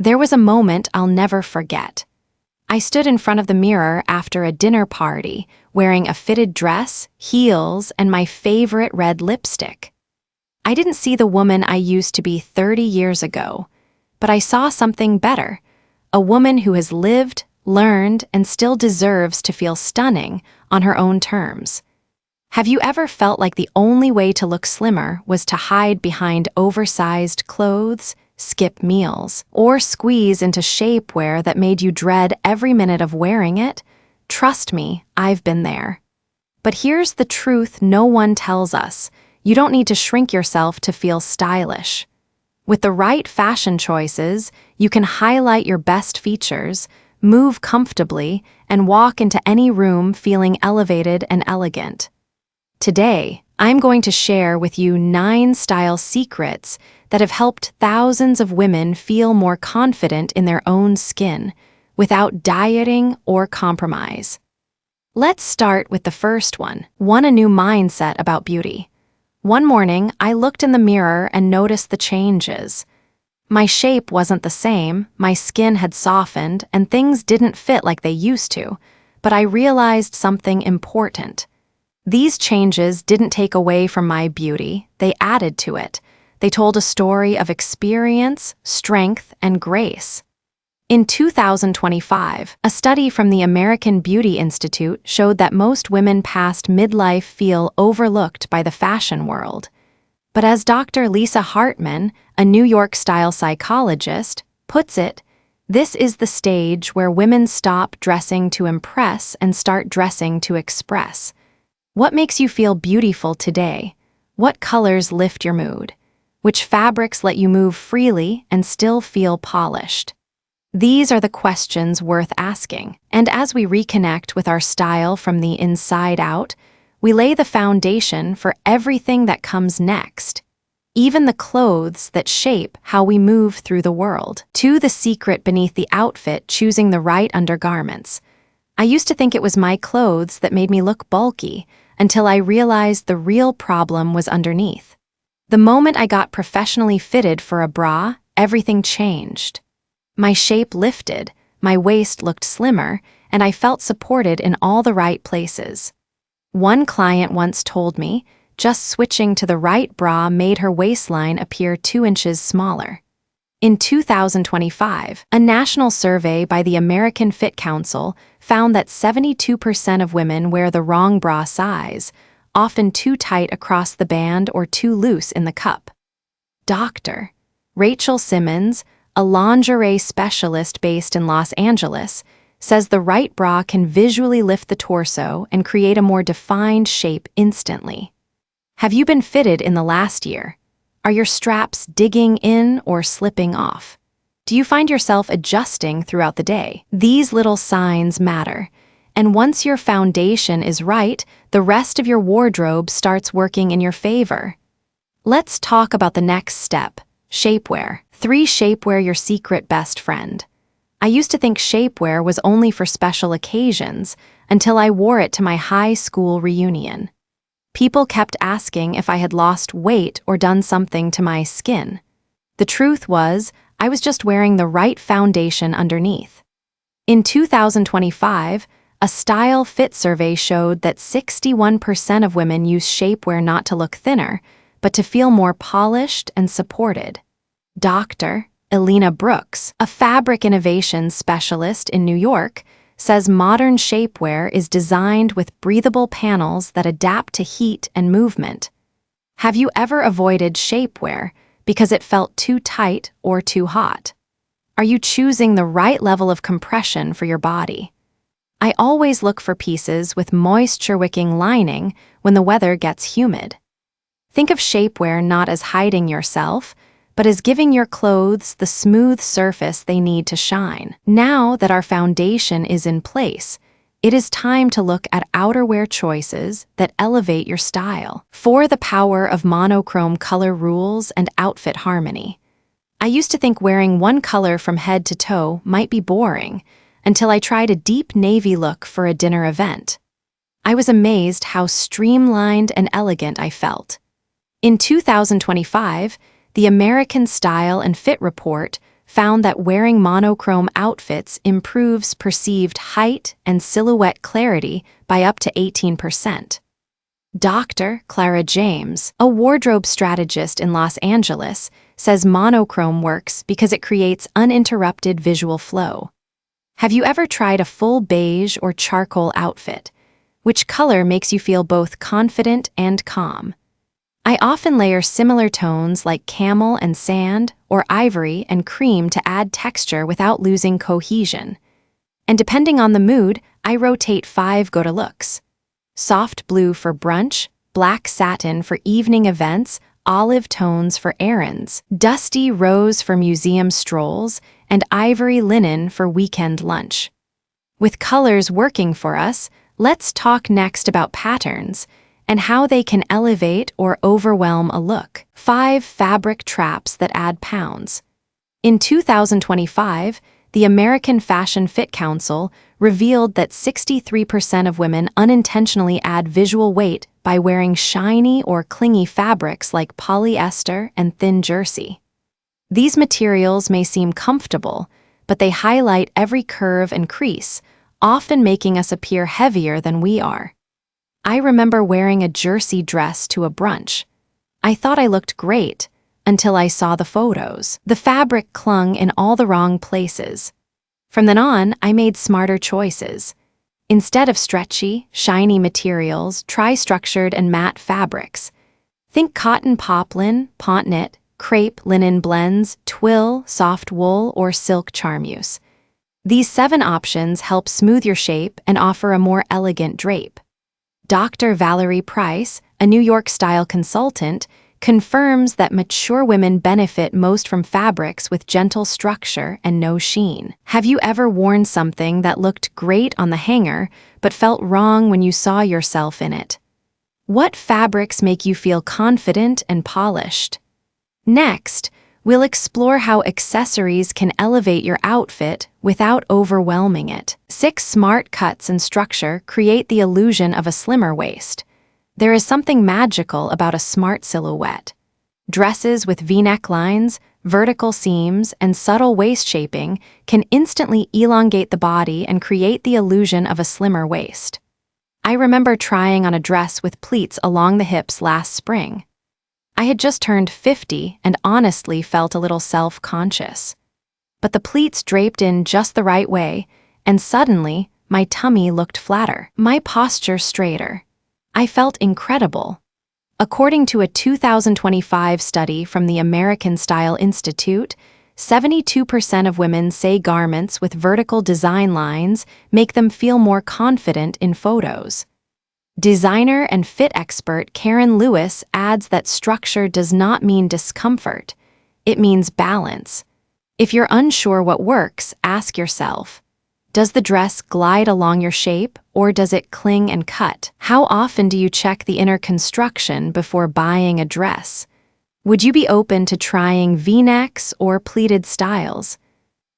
There was a moment I'll never forget. I stood in front of the mirror after a dinner party, wearing a fitted dress, heels, and my favorite red lipstick. I didn't see the woman I used to be 30 years ago, but I saw something better, a woman who has lived, learned, and still deserves to feel stunning on her own terms. Have you ever felt like the only way to look slimmer was to hide behind oversized clothes, skip meals, or squeeze into shapewear that made you dread every minute of wearing it? Trust me, I've been there. But here's the truth no one tells us. You don't need to shrink yourself to feel stylish. With the right fashion choices, you can highlight your best features, move comfortably, and walk into any room feeling elevated and elegant. Today, I'm going to share with you 9 style secrets that have helped thousands of women feel more confident in their own skin, without dieting or compromise. Let's start with the first one, a new mindset about beauty. One morning, I looked in the mirror and noticed the changes. My shape wasn't the same, my skin had softened, and things didn't fit like they used to, but I realized something important. These changes didn't take away from my beauty, they added to it. They told a story of experience, strength, and grace. In 2025, a study from the American Beauty Institute showed that most women past midlife feel overlooked by the fashion world. But as Dr. Lisa Hartman, a New York-style psychologist, puts it, this is the stage where women stop dressing to impress and start dressing to express. What makes you feel beautiful today? What colors lift your mood? Which fabrics let you move freely and still feel polished? These are the questions worth asking, and as we reconnect with our style from the inside out, we lay the foundation for everything that comes next, even the clothes that shape how we move through the world. To the secret beneath the outfit, choosing the right undergarments. I used to think it was my clothes that made me look bulky, until I realized the real problem was underneath. The moment I got professionally fitted for a bra, everything changed. My shape lifted, my waist looked slimmer, and I felt supported in all the right places. One client once told me, just switching to the right bra made her waistline appear 2 inches smaller. In 2025, a national survey by the American Fit Council found that 72% of women wear the wrong bra size, often too tight across the band or too loose in the cup. Dr. Rachel Simmons, a lingerie specialist based in Los Angeles, says the right bra can visually lift the torso and create a more defined shape instantly. Have you been fitted in the last year? Are your straps digging in or slipping off? Do you find yourself adjusting throughout the day? These little signs matter, and once your foundation is right, the rest of your wardrobe starts working in your favor. Let's talk about the next step, shapewear. 3 shapewear your secret best friend. I used to think shapewear was only for special occasions until I wore it to my high school reunion. People kept asking if I had lost weight or done something to my skin. The truth was, I was just wearing the right foundation underneath. In 2025, a style fit survey showed that 61% of women use shapewear not to look thinner, but to feel more polished and supported. Dr. Elena Brooks, a fabric innovations specialist in New York, says modern shapewear is designed with breathable panels that adapt to heat and movement. Have you ever avoided shapewear because it felt too tight or too hot? Are you choosing the right level of compression for your body? I always look for pieces with moisture-wicking lining when the weather gets humid. Think of shapewear not as hiding yourself, but as giving your clothes the smooth surface they need to shine. Now that our foundation is in place, it is time to look at outerwear choices that elevate your style. For the power of monochrome color rules and outfit harmony. I used to think wearing one color from head to toe might be boring, until I tried a deep navy look for a dinner event. I was amazed how streamlined and elegant I felt. In 2025, the American Style and Fit Report found that wearing monochrome outfits improves perceived height and silhouette clarity by up to 18%. Dr. Clara James, a wardrobe strategist in Los Angeles, says monochrome works because it creates uninterrupted visual flow. Have you ever tried a full beige or charcoal outfit? Which color makes you feel both confident and calm? I often layer similar tones like camel and sand or ivory and cream to add texture without losing cohesion. And depending on the mood, I rotate 5 go-to looks. Soft blue for brunch, black satin for evening events, olive tones for errands, dusty rose for museum strolls, and ivory linen for weekend lunch. With colors working for us, let's talk next about patterns and how they can elevate or overwhelm a look. 5 fabric traps that add pounds. In 2025, the American Fashion Fit Council revealed that 63% of women unintentionally add visual weight by wearing shiny or clingy fabrics like polyester and thin jersey. These materials may seem comfortable, but they highlight every curve and crease, often making us appear heavier than we are. I remember wearing a jersey dress to a brunch. I thought I looked great until I saw the photos. The fabric clung in all the wrong places. From then on, I made smarter choices. Instead of stretchy, shiny materials, try structured and matte fabrics. Think cotton poplin, pont knit, crepe linen blends, twill, soft wool, or silk charmeuse. These 7 options help smooth your shape and offer a more elegant drape. Dr. Valerie Price, a New York style consultant, confirms that mature women benefit most from fabrics with gentle structure and no sheen. Have you ever worn something that looked great on the hanger but felt wrong when you saw yourself in it? What fabrics make you feel confident and polished? Next, we'll explore how accessories can elevate your outfit without overwhelming it. 6 smart cuts and structure create the illusion of a slimmer waist. There is something magical about a smart silhouette. Dresses with V-neck lines, vertical seams, and subtle waist shaping can instantly elongate the body and create the illusion of a slimmer waist. I remember trying on a dress with pleats along the hips last spring. I had just turned 50 and honestly felt a little self-conscious. But the pleats draped in just the right way, and suddenly, my tummy looked flatter, my posture straighter. I felt incredible. According to a 2025 study from the American Style Institute, 72% of women say garments with vertical design lines make them feel more confident in photos. Designer and fit expert Karen Lewis adds that structure does not mean discomfort. It means balance. If you're unsure what works, ask yourself, does the dress glide along your shape, or does it cling and cut? How often do you check the inner construction before buying a dress? Would you be open to trying V-necks or pleated styles?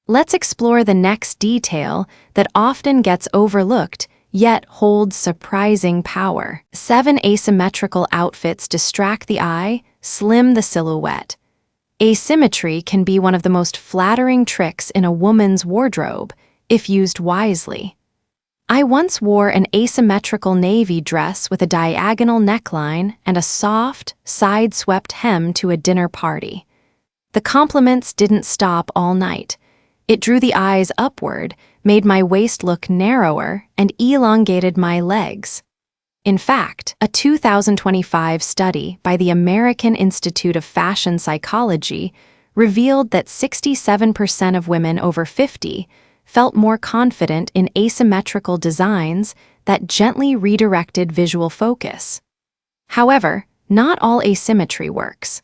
Let's explore the next detail that often gets overlooked, yet holds surprising power. 7 asymmetrical outfits distract the eye, slim the silhouette. Asymmetry can be one of the most flattering tricks in a woman's wardrobe, if used wisely. I once wore an asymmetrical navy dress with a diagonal neckline and a soft, side-swept hem to a dinner party. The compliments didn't stop all night. It drew the eyes upward, made my waist look narrower, and elongated my legs. In fact, a 2025 study by the American Institute of Fashion Psychology revealed that 67% of women over 50 felt more confident in asymmetrical designs that gently redirected visual focus. However, not all asymmetry works.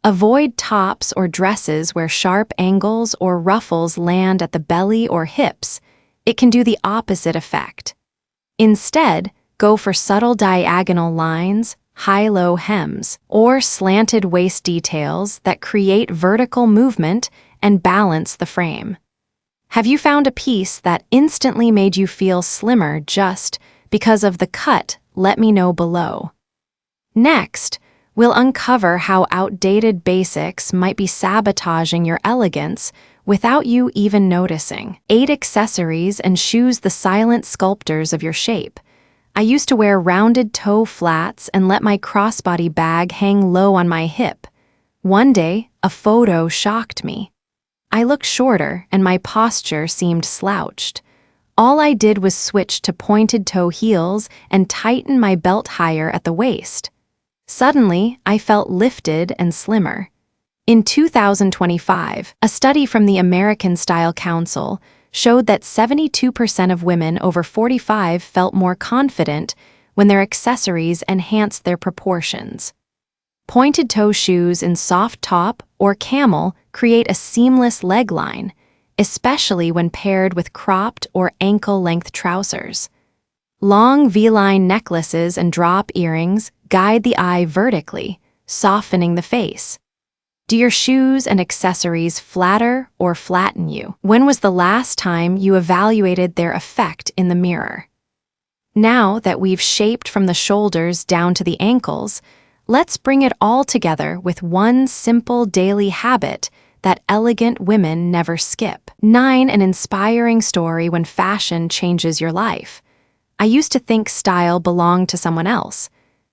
Avoid tops or dresses where sharp angles or ruffles land at the belly or hips. It can do the opposite effect. Instead, go for subtle diagonal lines, high-low hems, or slanted waist details that create vertical movement and balance the frame. Have you found a piece that instantly made you feel slimmer just because of the cut? Let me know below. Next, We'll uncover how outdated basics might be sabotaging your elegance without you even noticing. 8 accessories and shoes, the silent sculptors of your shape. I used to wear rounded toe flats and let my crossbody bag hang low on my hip. One day, a photo shocked me. I looked shorter and my posture seemed slouched. All I did was switch to pointed toe heels and tighten my belt higher at the waist. Suddenly, I felt lifted and slimmer. In 2025, a study from the American Style Council showed that 72% of women over 45 felt more confident when their accessories enhanced their proportions. Pointed toe shoes in soft top or camel create a seamless leg line, especially when paired with cropped or ankle-length trousers. Long V-line necklaces and drop earrings guide the eye vertically, softening the face. Do your shoes and accessories flatter or flatten you? When was the last time you evaluated their effect in the mirror? Now that we've shaped from the shoulders down to the ankles, let's bring it all together with one simple daily habit that elegant women never skip. 9. An inspiring story when fashion changes your life. I used to think style belonged to someone else.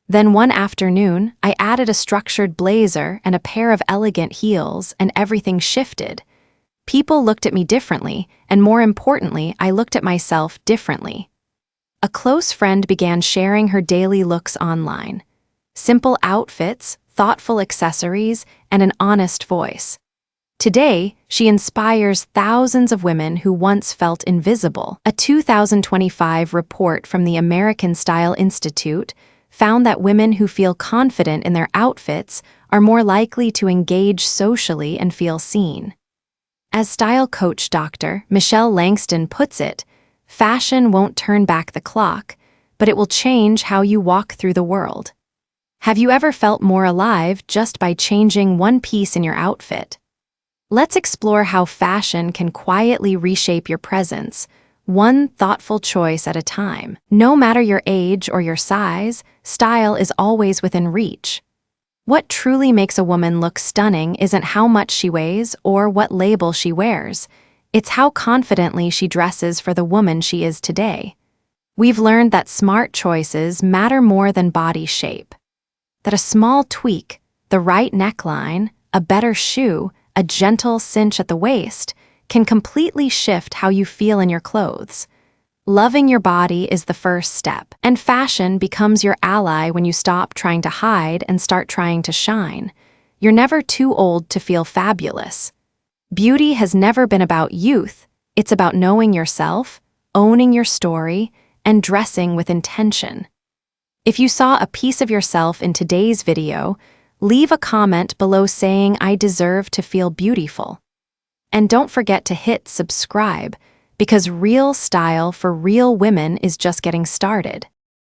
Then one afternoon, I added a structured blazer and a pair of elegant heels, and everything shifted. People looked at me differently, and more importantly, I looked at myself differently. A close friend began sharing her daily looks online. Simple outfits, thoughtful accessories, and an honest voice. Today, she inspires thousands of women who once felt invisible. A 2025 report from the American Style Institute found that women who feel confident in their outfits are more likely to engage socially and feel seen. As style coach Dr. Michelle Langston puts it, fashion won't turn back the clock, but it will change how you walk through the world. Have you ever felt more alive just by changing one piece in your outfit? Let's explore how fashion can quietly reshape your presence, one thoughtful choice at a time. No matter your age or your size, style is always within reach. What truly makes a woman look stunning isn't how much she weighs or what label she wears. It's how confidently she dresses for the woman she is today. We've learned that smart choices matter more than body shape. That a small tweak, the right neckline, a better shoe, a gentle cinch at the waist, can completely shift how you feel in your clothes. Loving your body is the first step, and fashion becomes your ally when you stop trying to hide and start trying to shine. You're never too old to feel fabulous. Beauty has never been about youth. It's about knowing yourself, owning your story, and dressing with intention. If you saw a piece of yourself in today's video, leave a comment below saying I deserve to feel beautiful. And don't forget to hit subscribe, because real style for real women is just getting started.